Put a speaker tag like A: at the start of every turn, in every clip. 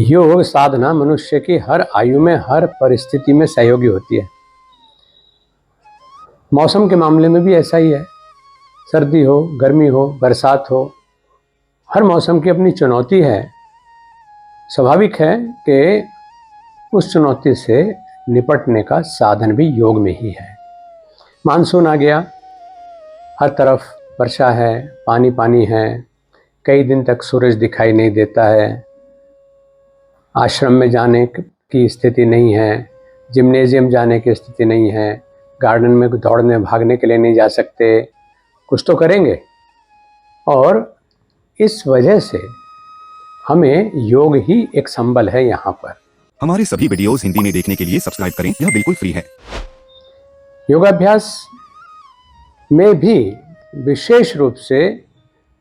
A: योग साधना मनुष्य की हर आयु में हर परिस्थिति में सहयोगी होती है। मौसम के मामले में भी ऐसा ही है। सर्दी हो, गर्मी हो, बरसात हो, हर मौसम की अपनी चुनौती है। स्वाभाविक है कि उस चुनौती से निपटने का साधन भी योग में ही है। मानसून आ गया, हर तरफ वर्षा है, पानी पानी है, कई दिन तक सूरज दिखाई नहीं देता है, आश्रम में जाने की स्थिति नहीं है, जिम्नेजियम जाने की स्थिति नहीं है, गार्डन में दौड़ने भागने के लिए नहीं जा सकते, कुछ तो करेंगे। और इस वजह से हमें योग ही एक संबल है। यहाँ पर
B: हमारे सभी वीडियोस हिंदी में देखने के लिए सब्सक्राइब करें, यह बिल्कुल फ्री है।
A: योगाभ्यास में भी विशेष रूप से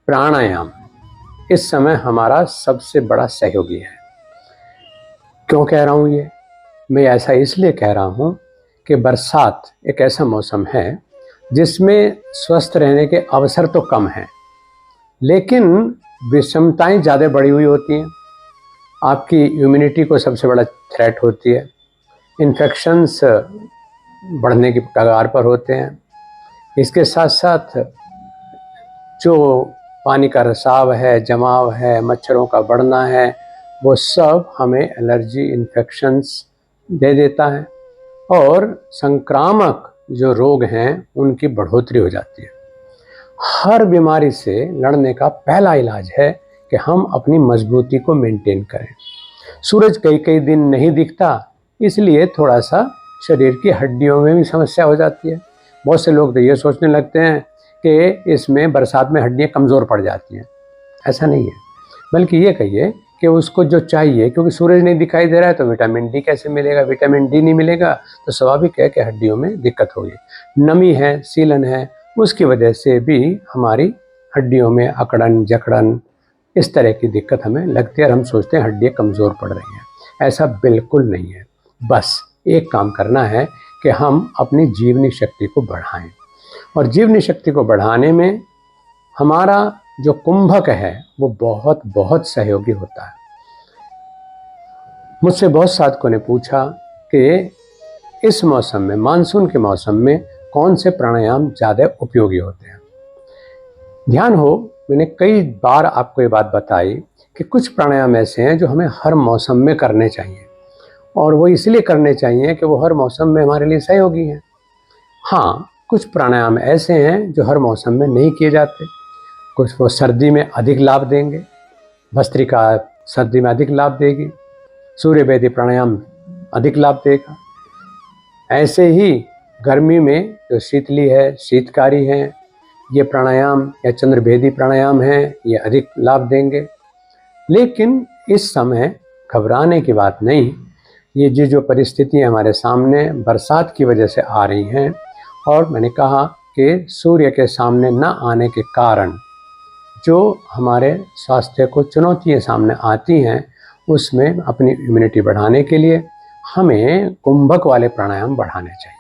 A: प्राणायाम इस समय हमारा सबसे बड़ा सहयोगी है। क्यों कह रहा हूँ ये? मैं ऐसा इसलिए कह रहा हूँ कि बरसात एक ऐसा मौसम है जिसमें स्वस्थ रहने के अवसर तो कम हैं, लेकिन विषमताएं ज़्यादा बढ़ी हुई होती हैं। आपकी इम्यूनिटी को सबसे बड़ा थ्रेट होती है, इन्फेक्शंस बढ़ने की कगार पर होते हैं। इसके साथ साथ जो पानी का रिसाव है, जमाव है, मच्छरों का बढ़ना है, वो सब हमें एलर्जी, इन्फेक्शंस दे देता है और संक्रामक जो रोग हैं उनकी बढ़ोतरी हो जाती है। हर बीमारी से लड़ने का पहला इलाज है कि हम अपनी मजबूती को मेंटेन करें। सूरज कई कई दिन नहीं दिखता, इसलिए थोड़ा सा शरीर की हड्डियों में भी समस्या हो जाती है। बहुत से लोग तो ये सोचने लगते हैं कि इसमें बरसात में हड्डियाँ कमज़ोर पड़ जाती हैं। ऐसा नहीं है, बल्कि ये कहिए कि उसको जो चाहिए, क्योंकि सूरज नहीं दिखाई दे रहा है तो विटामिन डी कैसे मिलेगा, विटामिन डी नहीं मिलेगा तो स्वाभाविक है कि हड्डियों में दिक्कत होगी। नमी है, सीलन है, उसकी वजह से भी हमारी हड्डियों में अकड़न जकड़न इस तरह की दिक्कत हमें लगती है और हम सोचते हैं हड्डियाँ कमज़ोर पड़ रही हैं। ऐसा बिल्कुल नहीं है। बस एक काम करना है कि हम अपनी जीवनी शक्ति को बढ़ाएं, और जीवनी शक्ति को बढ़ाने में हमारा जो कुंभक है वो बहुत बहुत सहयोगी होता है। मुझसे बहुत साधकों ने पूछा कि इस मौसम में, मानसून के मौसम में, कौन से प्राणायाम ज़्यादा उपयोगी होते हैं। ध्यान हो, मैंने कई बार आपको ये बात बताई कि कुछ प्राणायाम ऐसे हैं जो हमें हर मौसम में करने चाहिए, और वो इसलिए करने चाहिए कि वो हर मौसम में हमारे लिए सहयोगी हैं। हाँ, कुछ प्राणायाम ऐसे हैं जो हर मौसम में नहीं किए जाते। कुछ वो सर्दी में अधिक लाभ देंगे, भस्त्रिका सर्दी में अधिक लाभ देगी, सूर्य भेदी प्राणायाम अधिक लाभ देगा। ऐसे ही गर्मी में जो शीतली है, शीतकारी है, ये प्राणायाम या चंद्रभेदी प्राणायाम हैं, ये अधिक लाभ देंगे। लेकिन इस समय घबराने की बात नहीं। ये जो परिस्थितियाँ हमारे सामने बरसात की वजह से आ रही हैं, और मैंने कहा कि सूर्य के सामने न आने के कारण जो हमारे स्वास्थ्य को चुनौतियाँ सामने आती हैं, उसमें अपनी इम्यूनिटी बढ़ाने के लिए हमें कुंभक वाले प्राणायाम बढ़ाने चाहिए।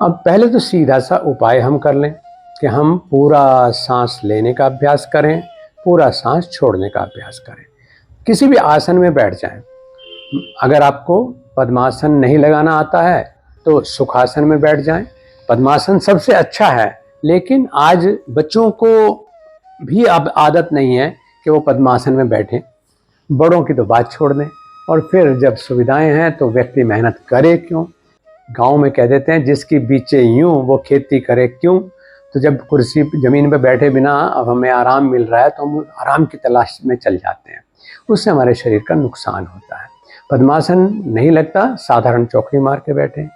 A: अब पहले तो सीधा सा उपाय हम कर लें कि हम पूरा सांस लेने का अभ्यास करें, पूरा सांस छोड़ने का अभ्यास करें। किसी भी आसन में बैठ जाएं। अगर आपको पद्मासन नहीं लगाना आता है तो सुखासन में बैठ जाएं। पद्मासन सबसे अच्छा है, लेकिन आज बच्चों को भी अब आदत नहीं है कि वो पद्मासन में बैठें। बड़ों की तो बात छोड़ दें। और फिर जब सुविधाएं हैं तो व्यक्ति मेहनत करे क्यों। गांव में कह देते हैं, जिसकी बीचे यूं वो खेती करे क्यों। तो जब कुर्सी जमीन पर बैठे बिना अब हमें आराम मिल रहा है तो हम आराम की तलाश में चल जाते हैं, उससे हमारे शरीर का नुकसान होता है। पद्मासन नहीं लगता, साधारण चौकड़ी मार के बैठें,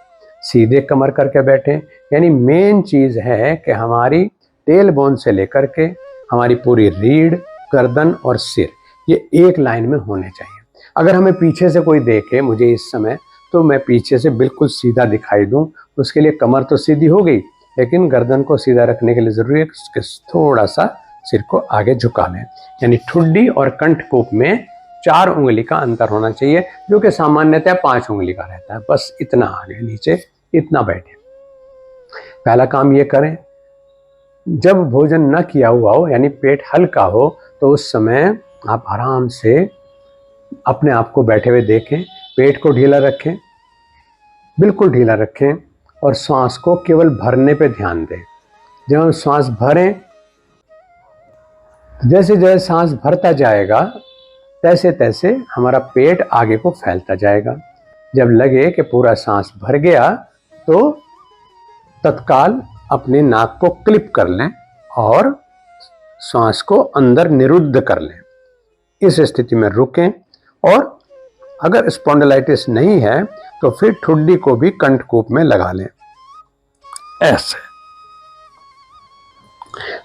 A: सीधे कमर करके बैठें। यानी मेन चीज़ है कि हमारी टेल बोन से लेकर के हमारी पूरी रीढ़, गर्दन और सिर ये एक लाइन में होने चाहिए। अगर हमें पीछे से कोई देखे मुझे इस समय, तो मैं पीछे से बिल्कुल सीधा दिखाई दूं। उसके लिए कमर तो सीधी हो गई, लेकिन गर्दन को सीधा रखने के लिए ज़रूरी है कि थोड़ा सा सिर को आगे झुका लें। यानी ठुड्डी और कंठकूप में 4 उंगली का अंतर होना चाहिए, जो कि सामान्यतः 5 उंगली का रहता है। बस इतना आगे नीचे, इतना बैठे। पहला काम ये करें, जब भोजन न किया हुआ हो, यानी पेट हल्का हो, तो उस समय आप आराम से अपने आप को बैठे हुए देखें, पेट को ढीला रखें, बिल्कुल ढीला रखें और श्वास को केवल भरने पे ध्यान दें। जब हम श्वास भरें, जैसे जैसे सांस भरता जाएगा तैसे तैसे हमारा पेट आगे को फैलता जाएगा। जब लगे कि पूरा सांस भर गया तो तत्काल अपने नाक को क्लिप कर लें और सांस को अंदर निरुद्ध कर लें। इस स्थिति में रुकें और अगर स्पॉन्डिलाइटिस नहीं है तो फिर ठुड्डी को भी कंठकूप में लगा लें। ऐसे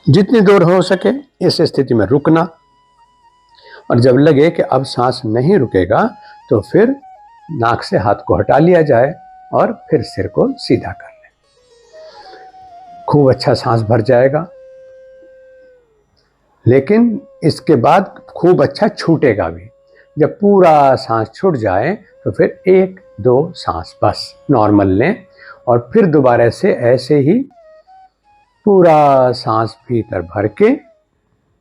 A: जितनी दूर हो सके इस स्थिति में रुकना, और जब लगे कि अब सांस नहीं रुकेगा तो फिर नाक से हाथ को हटा लिया जाए और फिर सिर को सीधा कर लें। खूब अच्छा सांस भर जाएगा, लेकिन इसके बाद खूब अच्छा छूटेगा भी। जब पूरा सांस छूट जाए तो फिर 1-2 सांस बस नॉर्मल लें और फिर दोबारा से ऐसे ही पूरा सांस भीतर भर के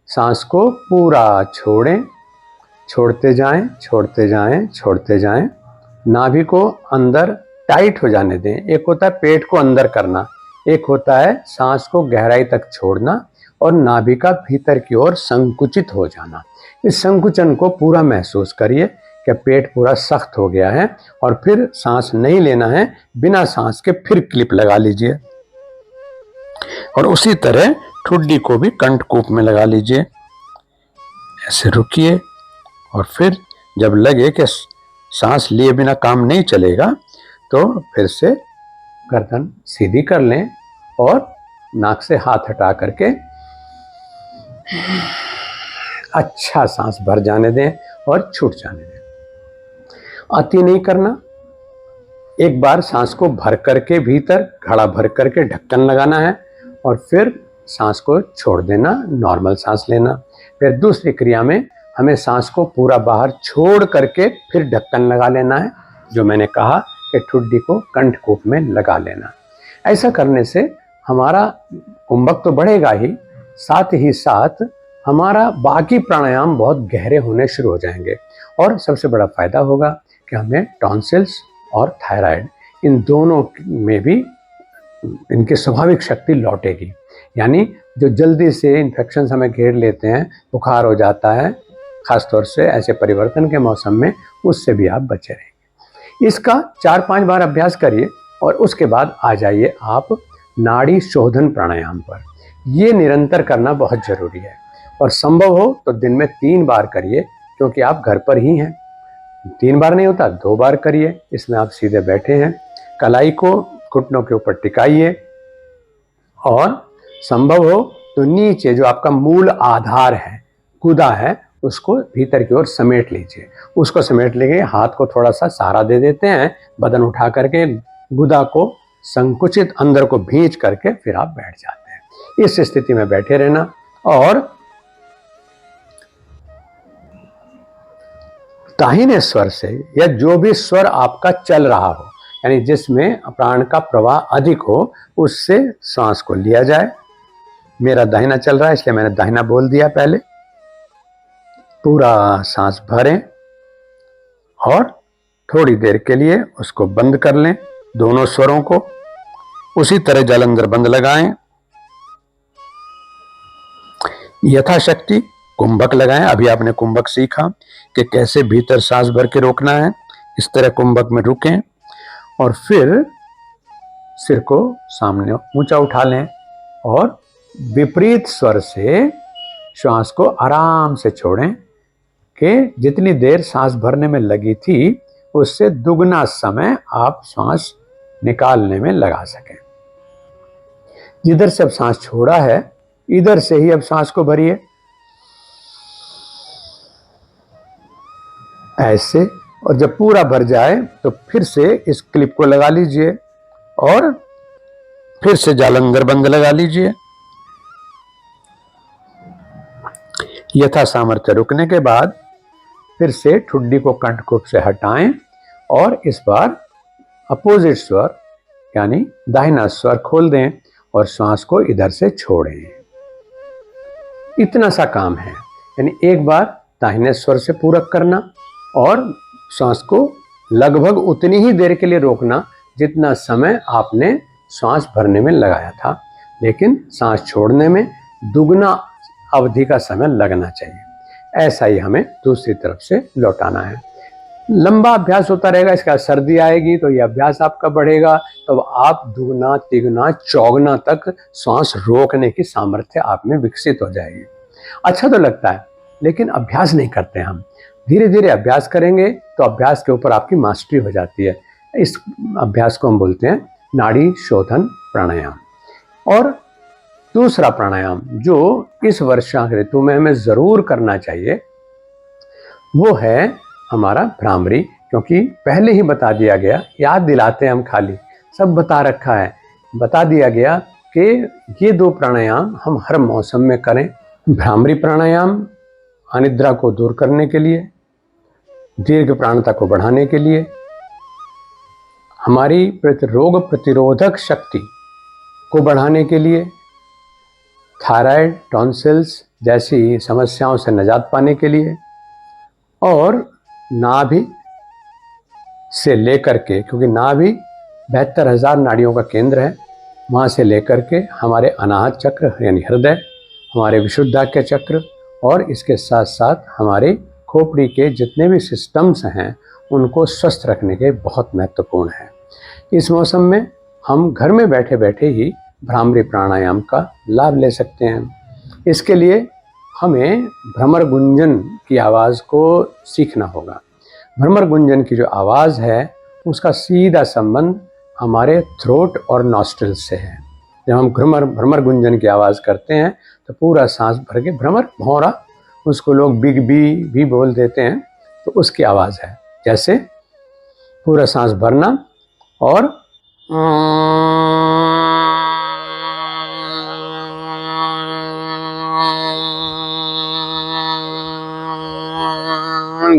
A: सांस को पूरा छोड़ें, छोड़ते जाएं, छोड़ते जाएं, छोड़ते जाएं। नाभि को अंदर टाइट हो जाने दें। एक होता है पेट को अंदर करना, एक होता है सांस को गहराई तक छोड़ना और नाभि का भीतर की ओर संकुचित हो जाना। इस संकुचन को पूरा महसूस करिए कि पेट पूरा सख्त हो गया है और फिर सांस नहीं लेना है, बिना सांस के फिर क्लिप लगा लीजिए और उसी तरह ठुड्डी को भी कंठकूप में लगा लीजिए। ऐसे रुकिए और फिर जब लगे कि सांस लिए बिना काम नहीं चलेगा तो फिर से गर्दन सीधी कर लें और नाक से हाथ हटा करके अच्छा सांस भर जाने दें और छूट जाने दें। अति नहीं करना। एक बार सांस को भर करके भीतर घड़ा भर करके ढक्कन लगाना है और फिर सांस को छोड़ देना, नॉर्मल सांस लेना। फिर दूसरी क्रिया में हमें सांस को पूरा बाहर छोड़ करके फिर ढक्कन लगा लेना है, जो मैंने कहा कि ठुड्डी को कंठकूप में लगा लेना। ऐसा करने से हमारा कुंभक तो बढ़ेगा ही, साथ ही साथ हमारा बाकी प्राणायाम बहुत गहरे होने शुरू हो जाएंगे और सबसे बड़ा फायदा होगा कि हमें टॉन्सिल्स और थायराइड इन दोनों में भी इनकी स्वाभाविक शक्ति लौटेगी। यानी जो जल्दी से इन्फेक्शन हमें घेर लेते हैं, बुखार हो जाता है, खासतौर से ऐसे परिवर्तन के मौसम में, उससे भी आप बचे रहेंगे। इसका 4-5 बार अभ्यास करिए और उसके बाद आ जाइए आप नाड़ी शोधन प्राणायाम पर। ये निरंतर करना बहुत जरूरी है और संभव हो तो दिन में 3 बार करिए, क्योंकि आप घर पर ही हैं। 3 बार नहीं होता 2 बार करिए। इसमें आप सीधे बैठे हैं, कलाई को घुटनों के ऊपर टिकाइए और संभव हो तो नीचे जो आपका मूल आधार है, गुदा है, उसको भीतर की ओर समेट लीजिए। उसको समेट लेंगे, हाथ को थोड़ा सा सहारा दे देते हैं, बदन उठा करके गुदा को संकुचित अंदर को भींच करके फिर आप बैठ जाते हैं। इस स्थिति में बैठे रहना और दाहिने स्वर से या जो भी स्वर आपका चल रहा हो, यानी जिसमें प्राण का प्रवाह अधिक हो, उससे सांस को लिया जाए। मेरा दाहिना चल रहा है इसलिए मैंने दाहिना बोल दिया पहले। पूरा सांस भरें और थोड़ी देर के लिए उसको बंद कर लें, दोनों स्वरों को। उसी तरह जालंधर बंद लगाएं। यथाशक्ति कुंभक लगाएं। अभी आपने कुंभक सीखा कि कैसे भीतर सांस भर के रोकना है। इस तरह कुंभक में रुकें और फिर सिर को सामने ऊंचा उठा लें और विपरीत स्वर से श्वास को आराम से छोड़ें कि जितनी देर सांस भरने में लगी थी उससे दुगना समय आप सांस निकालने में लगा सकें। जिधर से अब सांस छोड़ा है इधर से ही अब सांस को भरिए ऐसे, और जब पूरा भर जाए तो फिर से इस क्लिप को लगा लीजिए और फिर से जालंधर बंद लगा लीजिए। यथा सामर्थ्य रुकने के बाद फिर से ठुड्डी को कंठकूप से हटाएं और इस बार अपोजिट स्वर यानी दाहिना स्वर खोल दें और श्वास को इधर से छोड़ें। इतना सा काम है, यानी एक बार दाहिने स्वर से पूरक करना और सांस को लगभग उतनी ही देर के लिए रोकना जितना समय आपने सांस भरने में लगाया था, लेकिन सांस छोड़ने में दुगना अवधि का समय लगना चाहिए। ऐसा ही हमें दूसरी तरफ से लौटाना है। लंबा अभ्यास होता रहेगा, इसके बाद सर्दी आएगी तो ये अभ्यास आपका बढ़ेगा, तो आप दुगना तिगुना चौगुना तक सांस रोकने की सामर्थ्य आप में विकसित हो जाएगी। अच्छा तो लगता है, लेकिन अभ्यास नहीं करते हम। धीरे धीरे अभ्यास करेंगे तो अभ्यास के ऊपर आपकी मास्टरी हो जाती है। इस अभ्यास को हम बोलते हैं नाड़ी शोधन प्राणायाम। और दूसरा प्राणायाम जो इस वर्षा ऋतु में हमें जरूर करना चाहिए वो है हमारा भ्रामरी, क्योंकि पहले ही बता दिया गया, याद दिलाते हैं हम, खाली सब बता रखा है, बता दिया गया कि ये दो प्राणायाम हम हर मौसम में करें। भ्रामरी प्राणायाम अनिद्रा को दूर करने के लिए, दीर्घ प्राणता को बढ़ाने के लिए, हमारी रोग प्रतिरोधक शक्ति को बढ़ाने के लिए, थायराइड टॉन्सिल्स जैसी समस्याओं से निजात पाने के लिए, और नाभि से लेकर के, क्योंकि नाभि 72,000 नाड़ियों का केंद्र है, वहाँ से लेकर के हमारे अनाहत चक्र यानी हृदय, हमारे विशुद्धाक्य चक्र और इसके साथ साथ हमारे खोपड़ी के जितने भी सिस्टम्स हैं उनको स्वस्थ रखने के बहुत महत्वपूर्ण है। इस मौसम में हम घर में बैठे बैठे ही भ्रामरी प्राणायाम का लाभ ले सकते हैं। इसके लिए हमें भ्रमर गुंजन की आवाज़ को सीखना होगा। भ्रमर गुंजन की जो आवाज़ है उसका सीधा संबंध हमारे थ्रोट और नॉस्ट्रिल्स से है। जब हम भ्रमर गुंजन की आवाज़ करते हैं तो पूरा सांस भर के, भ्रमर भौंरा उसको लोग बिग बी भी बोल देते हैं, तो उसकी आवाज़ है। जैसे पूरा सांस भरना और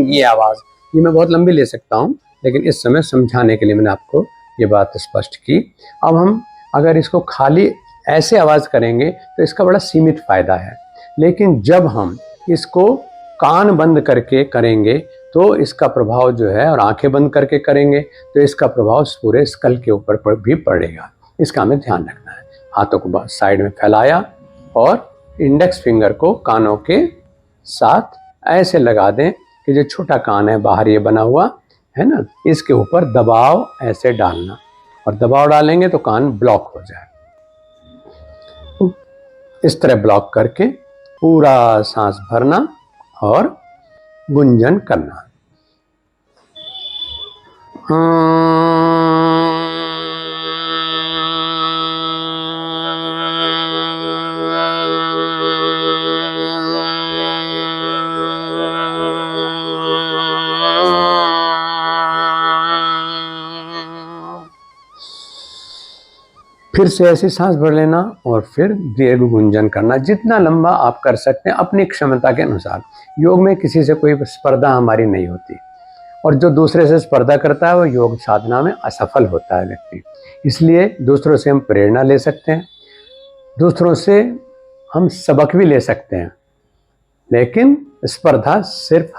A: ये आवाज़, ये मैं बहुत लंबी ले सकता हूँ, लेकिन इस समय समझाने के लिए मैंने आपको ये बात स्पष्ट की। अब हम अगर इसको खाली ऐसे आवाज़ करेंगे तो इसका बड़ा सीमित फायदा है, लेकिन जब हम इसको कान बंद करके करेंगे तो इसका प्रभाव जो है, और आंखें बंद करके करेंगे तो इसका प्रभाव पूरे स्कल के ऊपर भी पड़ेगा। इसका हमें ध्यान रखना है। हाथों को साइड में फैलाया और इंडेक्स फिंगर को कानों के साथ ऐसे लगा दें कि जो छोटा कान है बाहर ये बना हुआ है ना, इसके ऊपर दबाव ऐसे डालना, और दबाव डालेंगे तो कान ब्लॉक हो जाए। इस तरह ब्लॉक करके पूरा सांस भरना और गुंजन करना। फिर से ऐसी सांस भर लेना और फिर दीर्घ गुंजन करना, जितना लंबा आप कर सकते हैं अपनी क्षमता के अनुसार। योग में किसी से कोई स्पर्धा हमारी नहीं होती, और जो दूसरे से स्पर्धा करता है वो योग साधना में असफल होता है व्यक्ति। इसलिए दूसरों से हम प्रेरणा ले सकते हैं, दूसरों से हम सबक भी ले सकते हैं, लेकिन स्पर्धा सिर्फ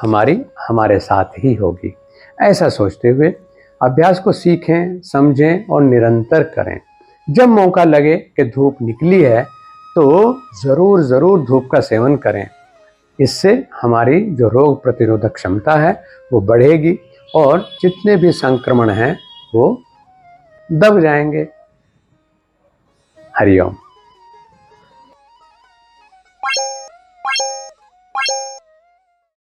A: हमारे साथ ही होगी। ऐसा सोचते हुए अभ्यास को सीखें, समझें और निरंतर करें। जब मौका लगे कि धूप निकली है तो ज़रूर धूप का सेवन करें। इससे हमारी जो रोग प्रतिरोधक क्षमता है वो बढ़ेगी और जितने भी संक्रमण हैं वो दब जाएंगे। हरिओम।